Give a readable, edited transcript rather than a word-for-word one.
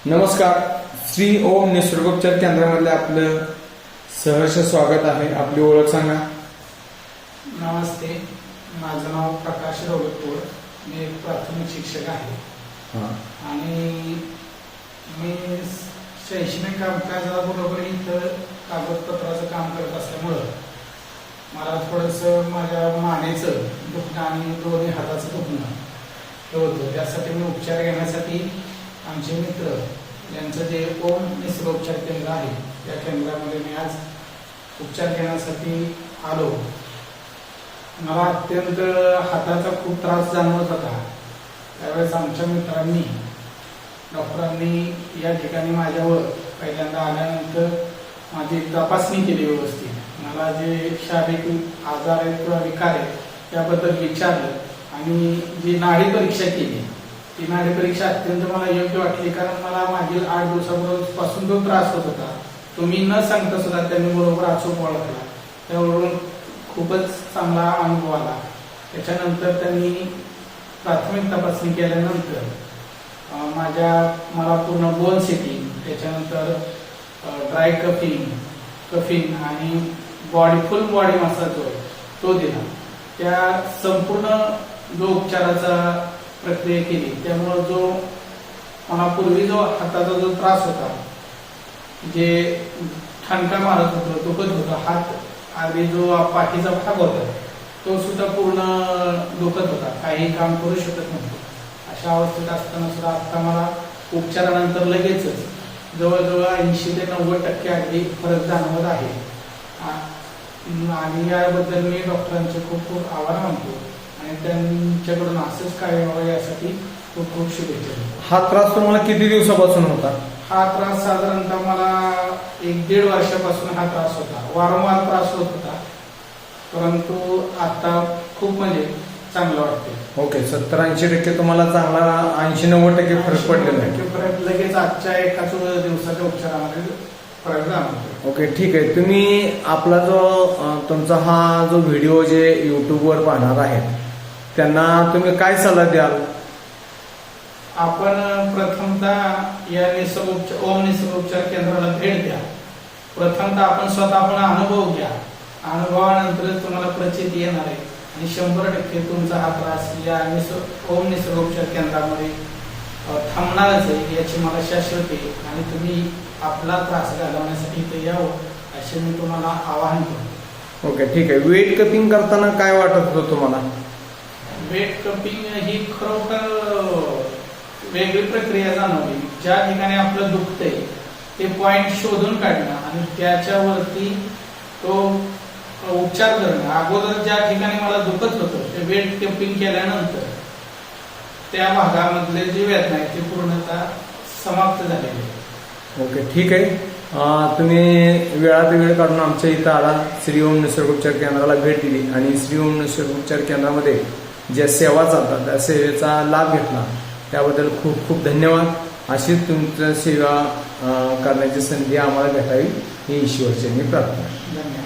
नमस्कार. श्री ओम निसर्गोपचार केंद्रामध्ये आपलं सहर्ष स्वागत आहे. आपली ओळख सांगा. नमस्ते, माझं नाव प्रकाश रवळतपूर. मी एक प्राथमिक शिक्षक आहे आणि मी शैक्षणिक कामकाजाबरोबर इथं कागदपत्राचं काम करत असल्यामुळं मला थोडंसं माझ्या मानेचं दुखणं आणि दोन्ही हाताचं दुखणं हे होतं. त्यासाठी मी उपचार घेण्यासाठी आमचे मित्र यांचं जे ओम निसर्गोपचार केंद्र आहे त्या केंद्रामध्ये मी आज उपचार घेण्यासाठी आलो. मला अत्यंत हाताचा खूप त्रास जाणवत होता. त्यावेळेस आमच्या मित्रांनी डॉक्टरांनी या ठिकाणी माझ्यावर पहिल्यांदा आल्यानंतर माझी तपासणी केली व्यवस्थित. मला जे शारीरिक आजार आहेत किंवा विकार आहेत त्याबद्दल विचारलं आणि जी नाडी परीक्षा केली ती नाडी परीक्षा अत्यंत मला योग्य वाटली. कारण मला मागील 8 दिवसापासून जो त्रास होत होता तो मी न सांगता सुद्धा त्यांनी बरोबर अचूक ओळखला. त्यावरून खूपच चांगला अनुभव आला. त्याच्यानंतर त्यांनी प्राथमिक तपासणी केल्यानंतर मला पूर्ण बोन सेटिंग, त्याच्यानंतर ड्राय कफिंग आणि फुल बॉडी मसाज जो आहे तो दिला. त्या संपूर्ण जो उपचाराचा प्रक्रिया केली त्यामुळे जो मला पूर्वी जो हाताचा जो त्रास होता, जे ठणका मारत होतं, दुखत होता हात, आधी जो पाठीचा भाग होता तो सुद्धा पूर्ण दुखत होता, काही काम करू शकत नव्हतं. अशा अवस्थेत असताना सुद्धा आता मला उपचारानंतर लगेचच जवळजवळ 80 ते 90% अगदी फरक जाणवत आहे. आणि याबद्दल मी डॉक्टरांचे खूप खूप आभार मानतो आणि त्यांच्याकडून असंच काय व्हावं यासाठी खूप खूप शुभेच्छा. हा त्रास तुम्हाला किती दिवसापासून होता? हा त्रास साधारणतः मला 1-1.5 वर्षापासून हा त्रास होता. वारंवार त्रास होत होता, परंतु आता खूप चांगलं वाटते. ओके. 70-80% तुम्हाला चांगला 80-90% फरक पडलेला आहे. फरक लगेच आजच्या एकाच दिवसाच्या उपचारामध्ये फरक जाणवतो. ओके, ठीक आहे. तुम्ही आपला तुमचा हा जो व्हिडिओ जे युट्यूबवर पाहणार आहेत त्यांना तुम्ही काय सल्ला द्याल? आपण प्रथमतः या ओम निसर्गोपचार केंद्राला भेट द्या. प्रथमतः आपण स्वतःहून अनुभव घ्या. अनुभवानंतर तुम्हाला प्रचिती येणार आहे आणि 100% तुमचा हा त्रास या ओम निसर्गोपचार केंद्रामध्ये थांबणारच आहे याची मला शाश्वती आहे. आणि तुम्ही आपला त्रास घालवण्यासाठी इथे यावं असे मी तुम्हाला आवाहन करतो. ओके, ठीक आहे. वेट कपिंग करताना काय वाटत होतं तुम्हाला? वेट कपिंग ही खरोखर वेगळी प्रक्रिया जाणवली. ज्या ठिकाणी आपलं दुखतंय ते पॉइंट शोधून काढणं आणि त्याच्यावरती तो उपचार करणं. अगोदर ज्या ठिकाणी मला दुखत होतं ते वेट कपिंग केल्यानंतर त्या भागामधले जे वेदना आहे ते पूर्णतः समाप्त झालेले आहे. ओके, ठीक आहे. तुम्ही वेळात वेळ काढून आमच्या इथं आला, श्री ओम निसर्गोपचार केंद्राला भेट दिली आणि श्री ओम निसर्गोपचार केंद्रामध्ये ज्या सेवा चालतात त्या सेवेचा लाभ घेतला त्याबद्दल खूप खूप धन्यवाद. अशीच तुमच्या सेवा करण्याची संधी आम्हाला भेटावी ही ईश्वरचरणी प्रार्थना. धन्यवाद.